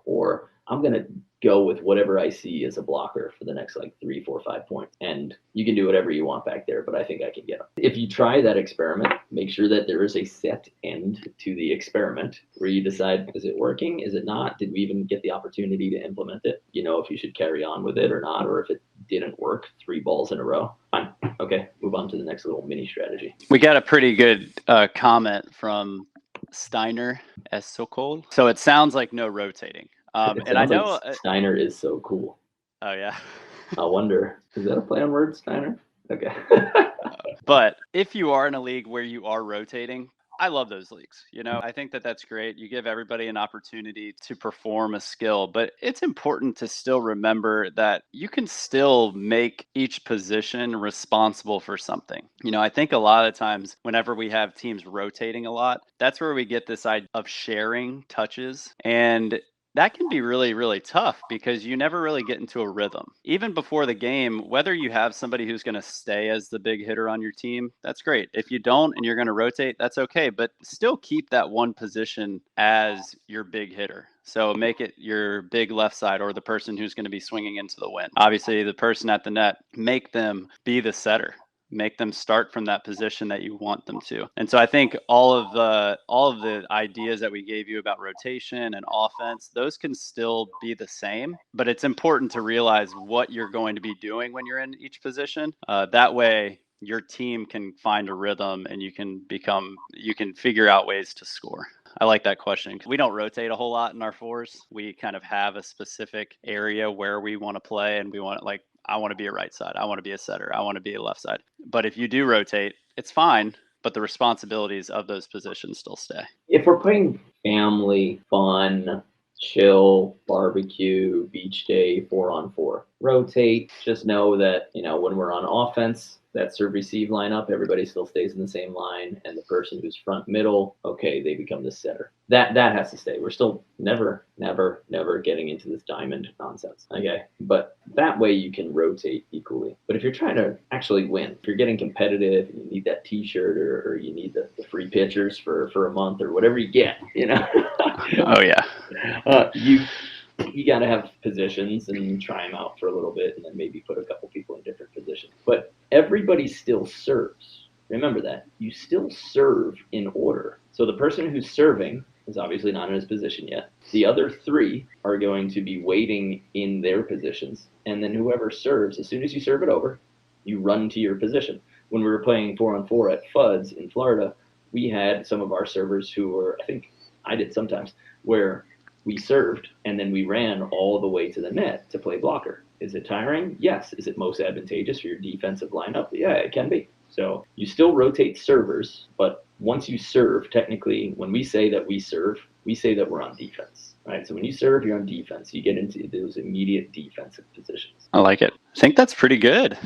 Or, "I'm gonna go with whatever I see as a blocker for the next, like, 3, 4, 5 points, and you can do whatever you want back there, but I think I can get him." If you try that experiment, make sure that there is a set end to the experiment where you decide, is it working? Is it not? Did we even get the opportunity to implement it? If you should carry on with it or not, or if it didn't work 3 balls in a row. Fine. Okay, move on to the next little mini strategy. We got a pretty good comment from Steiner as Sokol. So it sounds like no rotating. And I know like Steiner is so cool. Oh yeah. I wonder, is that a play on words, Steiner? Okay. But if you are in a league where you are rotating, I love those leagues. I think that that's great. You give everybody an opportunity to perform a skill, but it's important to still remember that you can still make each position responsible for something. I think a lot of times whenever we have teams rotating a lot, that's where we get this idea of sharing touches. And that can be really, really tough because you never really get into a rhythm. Even before the game, whether you have somebody who's going to stay as the big hitter on your team, that's great. If you don't and you're going to rotate, that's okay. But still keep that one position as your big hitter. So make it your big left side or the person who's going to be swinging into the wind. Obviously, the person at the net, make them be the setter. Make them start from that position that you want them to. And so I think all of the ideas that we gave you about rotation and offense, those can still be the same, but it's important to realize what you're going to be doing when you're in each position. That way your team can find a rhythm and you can figure out ways to score. I like that question. We don't rotate a whole lot in our fours. We kind of have a specific area where we want to play, and we want, like, I want to be a right side. I want to be a setter. I want to be a left side. But if you do rotate, it's fine, but the responsibilities of those positions still stay. If we're playing family, fun, chill, barbecue, beach day, 4-on-4, rotate. Just know that, when we're on offense, that serve receive lineup, everybody still stays in the same line, and the person who's front middle, okay, they become the setter. That has to stay. We're still never getting into this diamond nonsense. Okay. But that way you can rotate equally. But if you're trying to actually win, if you're getting competitive and you need that t-shirt or you need the free pitchers for a month or whatever you get, Oh yeah. You got to have positions and try them out for a little bit and then maybe put a couple people in different positions. But everybody still serves. Remember that. You still serve in order. So the person who's serving is obviously not in his position yet. The other 3 are going to be waiting in their positions. And then whoever serves, as soon as you serve it over, you run to your position. When we were playing 4-on-4 at FUDS in Florida, we had some of our servers who were, I think I did sometimes, where we served and then we ran all the way to the net to play blocker. Is it tiring? Yes. Is it most advantageous for your defensive lineup? Yeah, it can be. So you still rotate servers, but once you serve, technically, when we say that we serve, we say that we're on defense, right? So when you serve, you're on defense. You get into those immediate defensive positions. I like it. I think that's pretty good.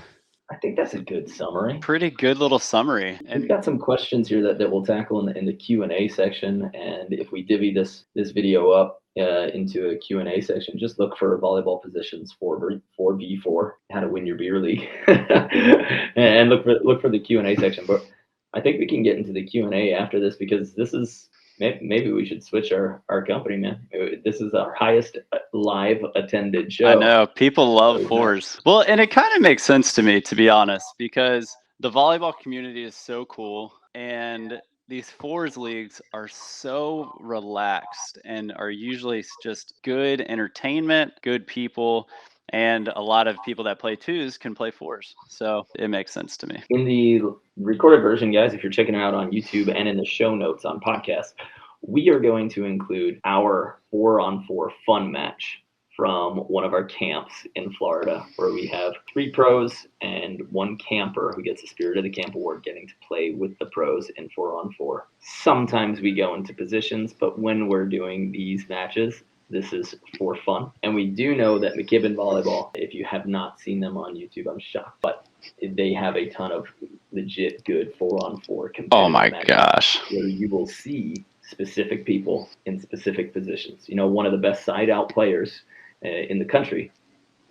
I think that's a good summary. Pretty good little summary. We've And got some questions here that we'll tackle in the Q&A section. And if we divvy this video up into a Q&A section, just look for volleyball positions 4v4, how to win your beer league, and look for the Q&A section. But I think we can get into the Q&A after this, because this is maybe we should switch our company, man. This is our highest live attended show. I know people love fours. Well, and it kind of makes sense to me, to be honest, because the volleyball community is so cool, and these fours leagues are so relaxed and are usually just good entertainment, good people, and a lot of people that play twos can play fours. So it makes sense to me. In the recorded version, guys, if you're checking it out on YouTube and in the show notes on podcast, we are going to include our 4-on-4 fun match from one of our camps in Florida, where we have 3 pros and 1 camper who gets a Spirit of the Camp award, getting to play with the pros in 4-on-4. Sometimes we go into positions, but when we're doing these matches, this is for fun. And we do know that McKibbin Volleyball, if you have not seen them on YouTube, I'm shocked, but they have a ton of legit good 4-on-4 competitive Oh my matches gosh. where you will see specific people in specific positions. You know, one of the best side-out players in the country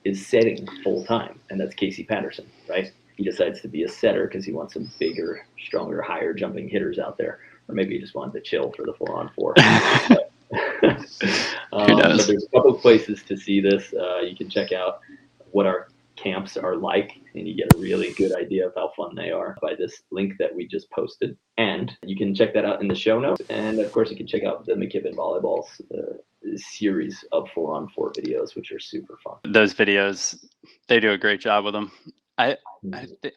is setting full time, and that's Casey Patterson, right? He decides to be a setter because he wants some bigger, stronger, higher jumping hitters out there, or maybe he just wanted to chill for the 4-on-4. But there's a couple of places to see this. You can check out what our camps are like, and you get a really good idea of how fun they are by this link that we just posted. And you can check that out in the show notes. And of course, you can check out the McKibbin Volleyball's series of 4-on-4 videos, which are super fun. Those videos, they do a great job with them. I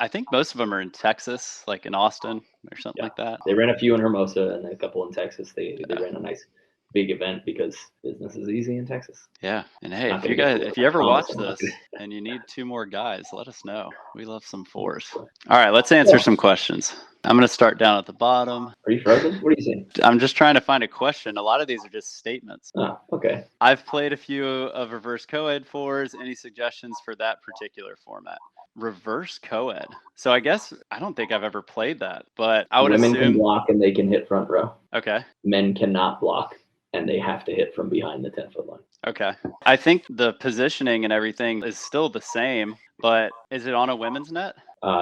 think most of them are in Texas, like in Austin or something like that. They ran a few in Hermosa and a couple in Texas. They ran a nice big event because business is easy in Texas. Yeah. And hey, if you ever watch this and you need 2 more guys, let us know. We love some 4s. All right, let's answer some questions. I'm going to start down at the bottom. Are you frozen? What are you saying? I'm just trying to find a question. A lot of these are just statements. Oh, okay. I've played a few of reverse co-ed 4s. Any suggestions for that particular format? Reverse co-ed. So I guess I don't think I've ever played that, but I would assume women can block and they can hit front row. Okay. Men cannot block, and they have to hit from behind the 10-foot line. Okay. I think the positioning and everything is still the same, but is it on a women's net?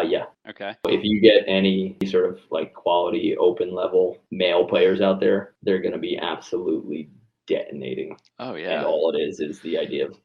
Yeah. Okay. If you get any sort of like quality open level male players out there, they're going to be absolutely detonating. Oh yeah. And all it is the idea of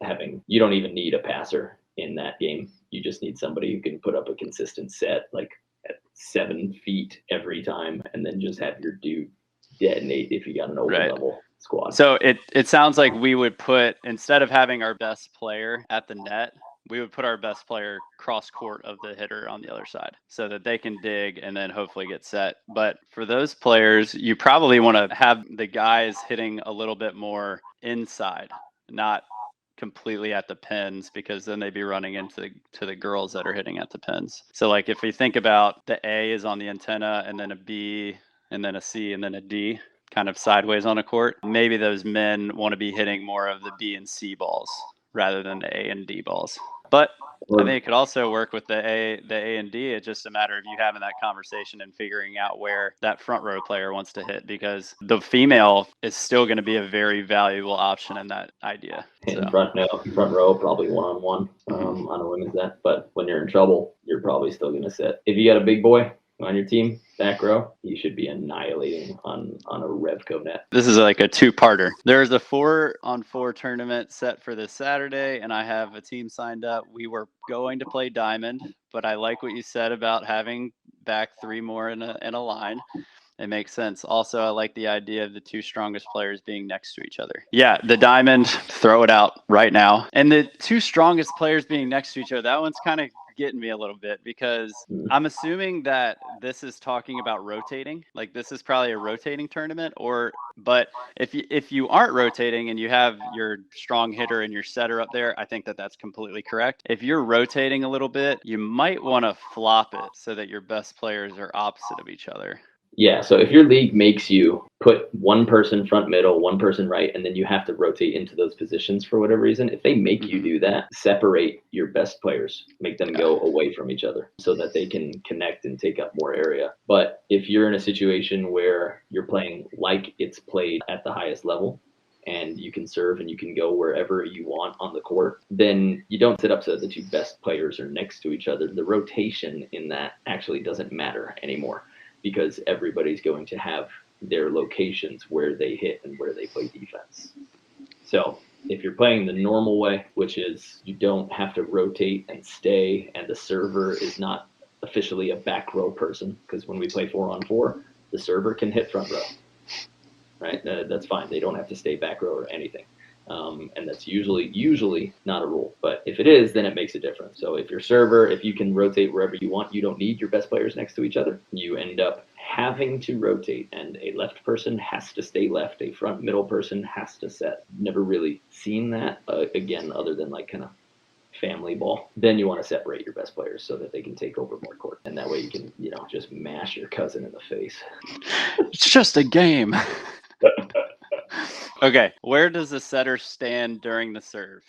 you don't even need a passer in that game. You just need somebody who can put up a consistent set, like at 7 feet every time, and then just have your dude detonate if you got an open level squad. So it sounds like we would put, instead of having our best player at the net, we would put our best player cross court of the hitter on the other side so that they can dig and then hopefully get set. But for those players, you probably want to have the guys hitting a little bit more inside, not completely at the pins, because then they'd be running into the girls that are hitting at the pins. So like if we think about the A is on the antenna and then a B and then a C and then a D kind of sideways on a court, maybe those men want to be hitting more of the B and C balls rather than the A and D balls. But I think it could also work with the A and D. It's just a matter of you having that conversation and figuring out where that front row player wants to hit, because the female is still going to be a very valuable option in that idea. In front row, probably 1-on-1 on a women's net. But when you're in trouble, you're probably still going to sit. If you got a big boy on your team, back row, you should be annihilating on a Revco net. This is like a 2-parter. There's a 4-on-4 tournament set for this Saturday, and I have a team signed up. We were going to play Diamond, but I like what you said about having back 3 more in a line. It makes sense. Also, I like the idea of the two strongest players being next to each other. Yeah, the diamond, throw it out right now. And the two strongest players being next to each other, that one's kind of getting me a little bit, because I'm assuming that this is talking about rotating. Like, this is probably a rotating tournament, but if you aren't rotating and you have your strong hitter and your setter up there, I think that that's completely correct. If you're rotating a little bit, you might want to flop it so that your best players are opposite of each other. Yeah, so if your league makes you put one person front middle, one person right, and then you have to rotate into those positions for whatever reason, if they make you do that, separate your best players, make them go away from each other so that they can connect and take up more area. But if you're in a situation where you're playing like it's played at the highest level, and you can serve and you can go wherever you want on the court, then you don't sit up so that the two best players are next to each other. The rotation in that actually doesn't matter anymore, because everybody's going to have their locations where they hit and where they play defense. So if you're playing the normal way, which is you don't have to rotate and stay, and the server is not officially a back row person, because when we play 4-on-4, the server can hit front row, right? That's fine. They don't have to stay back row or anything. And that's usually not a rule. But if it is, then it makes a difference. So if your server, if you can rotate wherever you want, you don't need your best players next to each other. You end up having to rotate, and a left person has to stay left. A front middle person has to set. Never really seen that, again, other than like kind of family ball. Then you want to separate your best players so that they can take over more court. And that way you can, just mash your cousin in the face. It's just a game. Okay, where does the setter stand during the serve?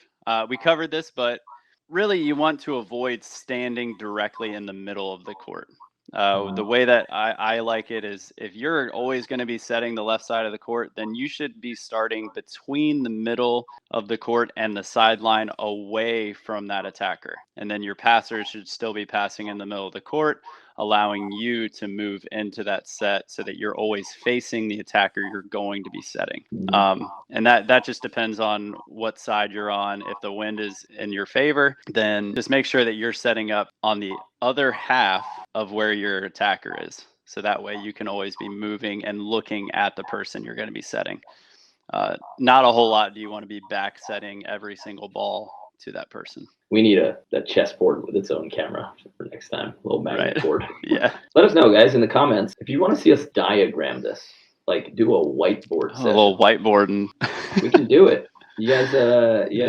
We covered this, but really you want to avoid standing directly in the middle of the court. The way that I like it is, if you're always going to be setting the left side of the court, then you should be starting between the middle of the court and the sideline, away from that attacker. And then your passers should still be passing in the middle of the court, allowing you to move into that set so that you're always facing the attacker you're going to be setting. And that just depends on what side you're on. If the wind is in your favor, then just make sure that you're setting up on the other half of where your attacker is. So that way you can always be moving and looking at the person you're going to be setting. Not a whole lot do you want to be back setting every single ball to that person. We need a chessboard with its own camera for next time. A little magnet board. Yeah. Let us know, guys, in the comments if you want to see us diagram this. Like, do a whiteboard session. A little whiteboard, and we can do it. You guys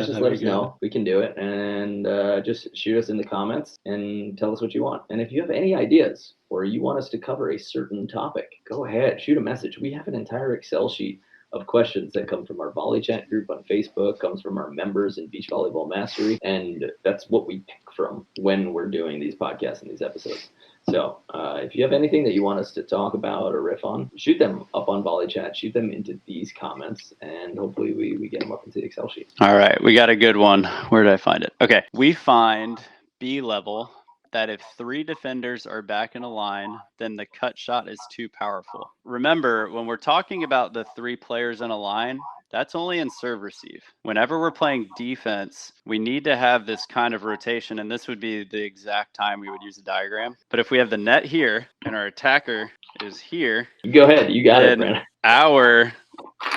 just let us know. We can do it, and just shoot us in the comments and tell us what you want. And if you have any ideas or you want us to cover a certain topic, go ahead, shoot a message. We have an entire Excel sheet of questions that come from our volley chat group on Facebook, comes from our members in Beach Volleyball Mastery, and that's what we pick from when we're doing these podcasts and these episodes. So if you have anything that you want us to talk about or riff on, shoot them up on volley chat, shoot them into these comments, and hopefully we get them up into the Excel sheet. All right, we got a good one. Where did I find it? Okay, we find B level that if 3 defenders are back in a line, then the cut shot is too powerful. Remember, when we're talking about the 3 players in a line, that's only in serve receive. Whenever we're playing defense, we need to have this kind of rotation, and this would be the exact time we would use a diagram. But if we have the net here and our attacker is here, go ahead, you got it, Brandon.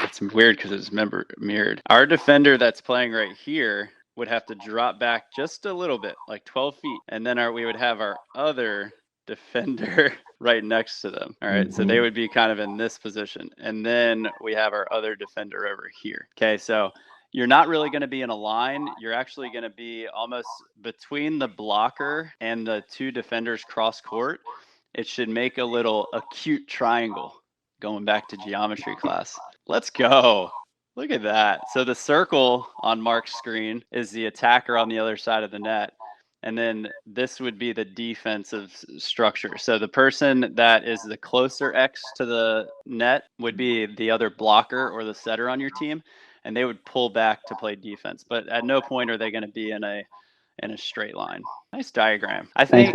It's weird because it's mirrored. Our defender that's playing right here would have to drop back just a little bit, like 12 feet. And then we would have our other defender right next to them. All right. So they would be kind of in this position. And then we have our other defender over here. Okay. So you're not really going to be in a line. You're actually going to be almost between the blocker and the 2 defenders cross court. It should make a little acute triangle, going back to geometry class. Let's go. Look at that. So the circle on Mark's screen is the attacker on the other side of the net. And then this would be the defensive structure. So the person that is the closer X to the net would be the other blocker or the setter on your team. And they would pull back to play defense. But at no point are they going to be in a straight line. Nice diagram. I think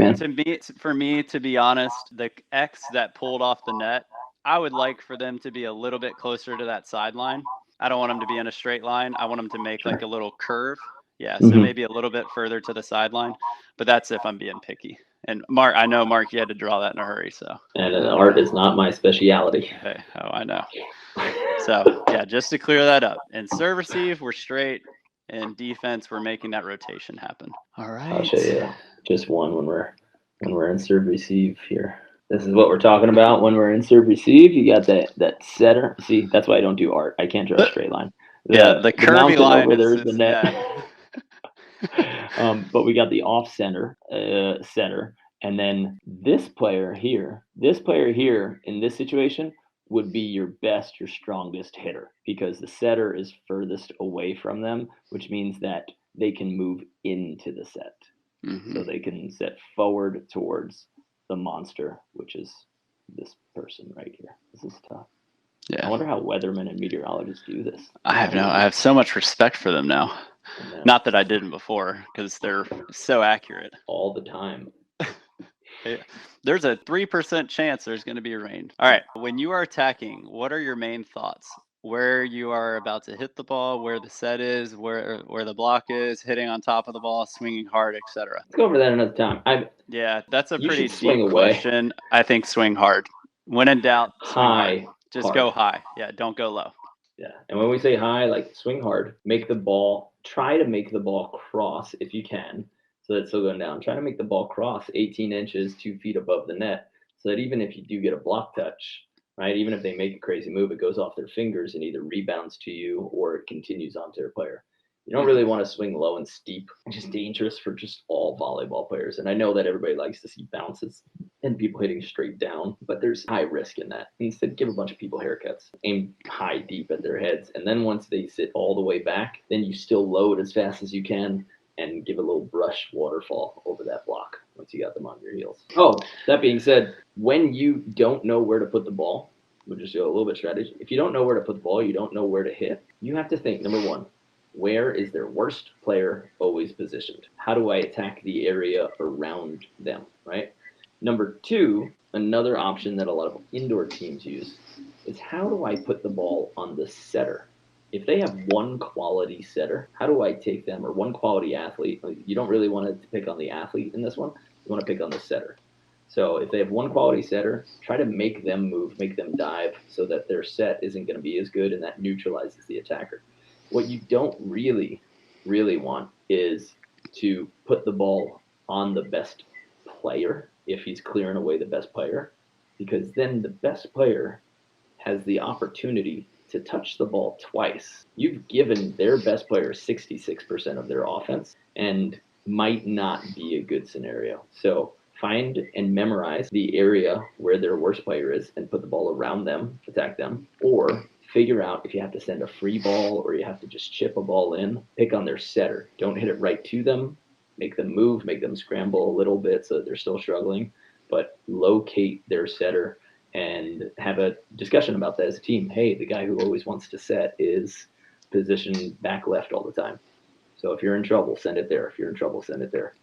for me, to be honest, the X that pulled off the net, I would like for them to be a little bit closer to that sideline. I don't want them to be in a straight line. I want them to make like a little curve. Yeah, so maybe a little bit further to the sideline. But that's if I'm being picky. And Mark, I know, Mark, you had to draw that in a hurry, so. And art is not my speciality. Okay. Oh, I know. So, yeah, just to clear that up. In serve receive, we're straight. In defense, we're making that rotation happen. All right. I'll show you just one when we're in serve receive here. This is what we're talking about when we're in serve receive. You got that setter. See, that's why I don't do art. I can't draw a straight line. The curvy line over there is the net. Yeah. But we got the off center setter, and then this player here in this situation would be your strongest hitter, because the setter is furthest away from them, which means that they can move into the set. Mm-hmm. So they can set forward towards the monster, which is this person right here. This is tough. Yeah. I wonder how weathermen and meteorologists do this. I have so much respect for them now. Not that I didn't before, because they're so accurate. All the time. There's a 3% chance there's going to be rain. All right. When you are attacking, what are your main thoughts? Where you are about to hit the ball, where the set is, where the block is, hitting on top of the ball, swinging hard, etc. Let's go over that another time. Yeah, that's a pretty deep question. I think swing hard. When in doubt, swing high. Hard. Just go high. Yeah, don't go low. Yeah, and when we say high, like swing hard, try to make the ball cross if you can, so that's still going down. Try to make the ball cross 18 inches, 2 feet above the net, so that even if you do get a block touch, right, even if they make a crazy move, it goes off their fingers and either rebounds to you or it continues onto their player. You don't really want to swing low and steep. It's just dangerous for just all volleyball players. And I know that everybody likes to see bounces and people hitting straight down, but there's high risk in that. Instead, give a bunch of people haircuts. Aim high, deep at their heads. And then once they sit all the way back, then you still load as fast as you can and give a little brush waterfall over that block once you got them on your heels. Oh, that being said, when you don't know where to put the ball, we'll just do a little bit of strategy. If you don't know where to put the ball, you don't know where to hit, you have to think, number one, where is their worst player always positioned? How do I attack the area around them, right? Number two, another option that a lot of indoor teams use is how do I put the ball on the setter? If they have one quality setter, how do I take them, or one quality athlete? You don't really want to pick on the athlete in this one. You want to pick on the setter. So if they have one quality setter, try to make them move, make them dive so that their set isn't going to be as good, and that neutralizes the attacker. What you don't really want is to put the ball on the best player if he's clearing away the best player, because then the best player has the opportunity to touch the ball twice. You've given their best player 66% of their offense, and might not be a good scenario. So find and memorize the area where their worst player is and put the ball around them, attack them, or figure out if you have to send a free ball or you have to just chip a ball in, pick on their setter. Don't hit it right to them. Make them move, make them scramble a little bit so that they're still struggling, but locate their setter and have a discussion about that as a team. Hey, the guy who always wants to set is positioned back left all the time. So if you're in trouble, send it there. If you're in trouble, send it there.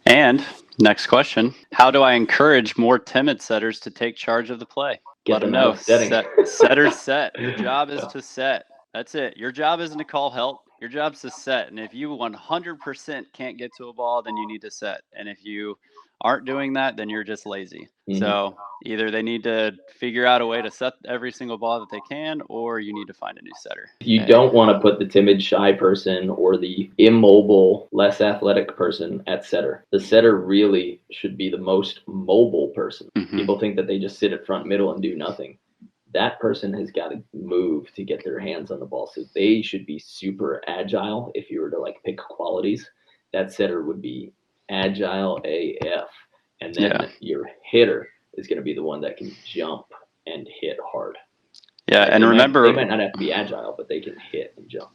And next question, how do I encourage more timid setters to take charge of the play? Let them know. Setters set. Your job is to set. That's it. Your job isn't to call help. Your job's to set. And if you 100% can't get to a ball, then you need to set. And if you aren't doing that, then you're just lazy. Mm-hmm. So either they need to figure out a way to set every single ball that they can, or you need to find a new setter. You don't want to put the timid, shy person or the immobile, less athletic person at setter. The setter really should be the most mobile person. Mm-hmm. People think that they just sit at front middle and do nothing. That person has got to move to get their hands on the ball. So they should be super agile. If you were to pick qualities, that setter would be agile AF. And then your hitter is going to be the one that can jump and hit hard. Yeah, and remember, they might not have to be agile, but they can hit and jump.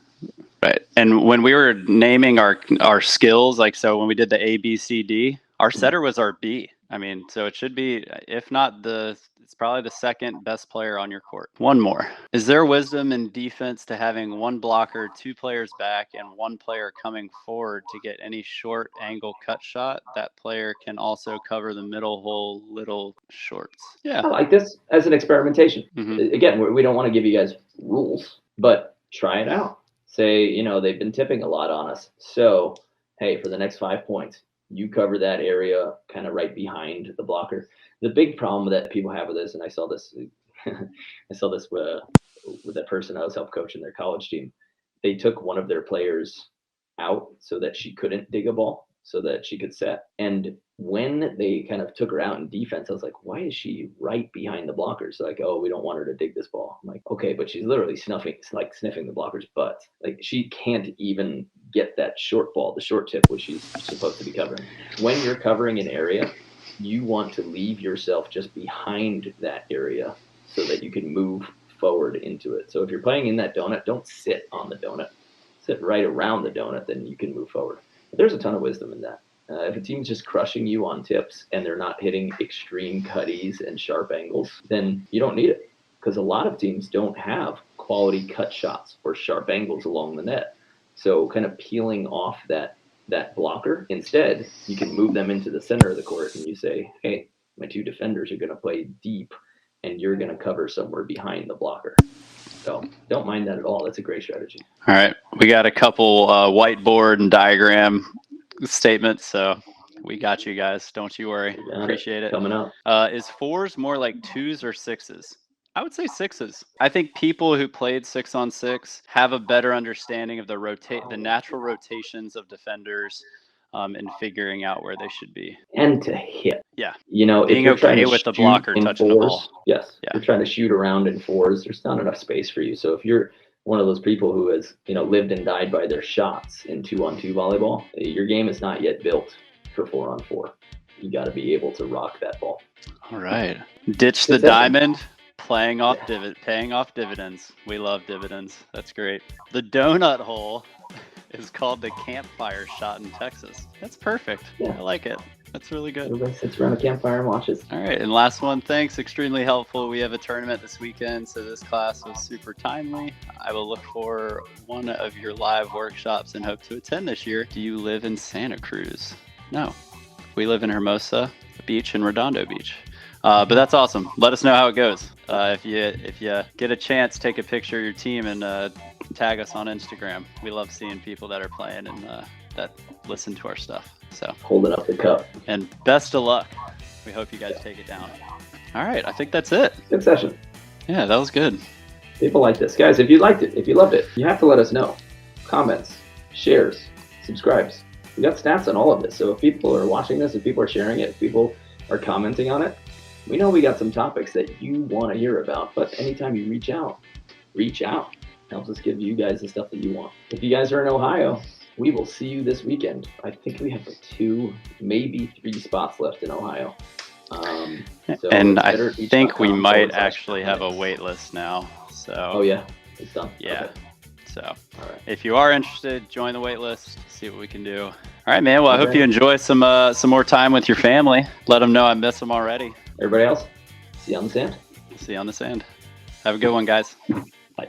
Right. And when we were naming our skills, so when we did the A, B, C, D, our setter was our B. I mean, so it should be, if not it's probably the second best player on your court. One more. Is there wisdom in defense to having one blocker, 2 players back, and 1 player coming forward to get any short angle cut shot? That player can also cover the middle hole, little shorts. Yeah. I like this as an experimentation. Mm-hmm. Again, we don't want to give you guys rules, but try it out. Say, they've been tipping a lot on us. So, hey, for the next 5 points, You cover that area kind of right behind the blocker. The big problem that people have with this, and I saw this with that person I was help coaching their college team. They took one of their players out so that she couldn't dig a ball, so that she could set. And when they kind of took her out in defense, I was like, why is she right behind the blockers? Like, oh, we don't want her to dig this ball. I'm like, okay, but she's literally sniffing the blocker's butt. Like, she can't even get that short ball, the short tip, which she's supposed to be covering. When you're covering an area, you want to leave yourself just behind that area so that you can move forward into it. So if you're playing in that donut, don't sit on the donut. Sit right around the donut, then you can move forward. But there's a ton of wisdom in that. If a team's just crushing you on tips and they're not hitting extreme cutties and sharp angles, then you don't need it, because a lot of teams don't have quality cut shots or sharp angles along the net. So kind of peeling off that blocker, instead, you can move them into the center of the court and you say, hey, my two defenders are going to play deep and you're going to cover somewhere behind the blocker. So don't mind that at all. That's a great strategy. All right. We got a couple whiteboard and diagram statements, so we got you guys. Don't you worry. Appreciate it. Coming up. Is 4s more like 2s or 6s? I would say 6s. I think people who played 6-on-6 have a better understanding of the natural rotations of defenders, and figuring out where they should be. And to hit. Yeah. You know, being okay with the blocker touching the ball. Yes. Yeah. You're trying to shoot around in 4s. There's not enough space for you. So if you're one of those people who has, lived and died by their shots in 2-on-2 volleyball, your game is not yet built for 4-on-4. You got to be able to rock that ball. All right. Ditch the diamond. Paying off dividends. We love dividends. That's great. The donut hole is called the campfire shot in Texas. That's perfect. Yeah. I like it. That's really good. Everybody sits around a campfire and watches. All right. And last one, thanks. Extremely helpful. We have a tournament this weekend, so this class was super timely. I will look for one of your live workshops and hope to attend this year. Do you live in Santa Cruz? No. We live in Hermosa Beach and Redondo Beach. But that's awesome. Let us know how it goes. If you get a chance, take a picture of your team and tag us on Instagram. We love seeing people that are playing and that listen to our stuff. So holding up the cup. And best of luck. We hope you guys take it down. All right, I think that's it. Good session. Yeah, that was good. People like this, guys. If you liked it, if you loved it, you have to let us know. Comments, shares, subscribes. We got stats on all of this. So if people are watching this, if people are sharing it, if people are commenting on it, we know we got some topics that you want to hear about, but anytime you reach out. Helps us give you guys the stuff that you want. If you guys are in Ohio, we will see you this weekend. I think we have 2, maybe 3 spots left in Ohio. And I think we might actually have a wait list now. So. Oh yeah, it's done. Yeah. Okay. So if you are interested, join the wait list, see what we can do. All right, man. Well, I hope you enjoy some more time with your family. Let them know I miss them already. Everybody else, see you on the sand. See you on the sand. Have a good one, guys. Bye.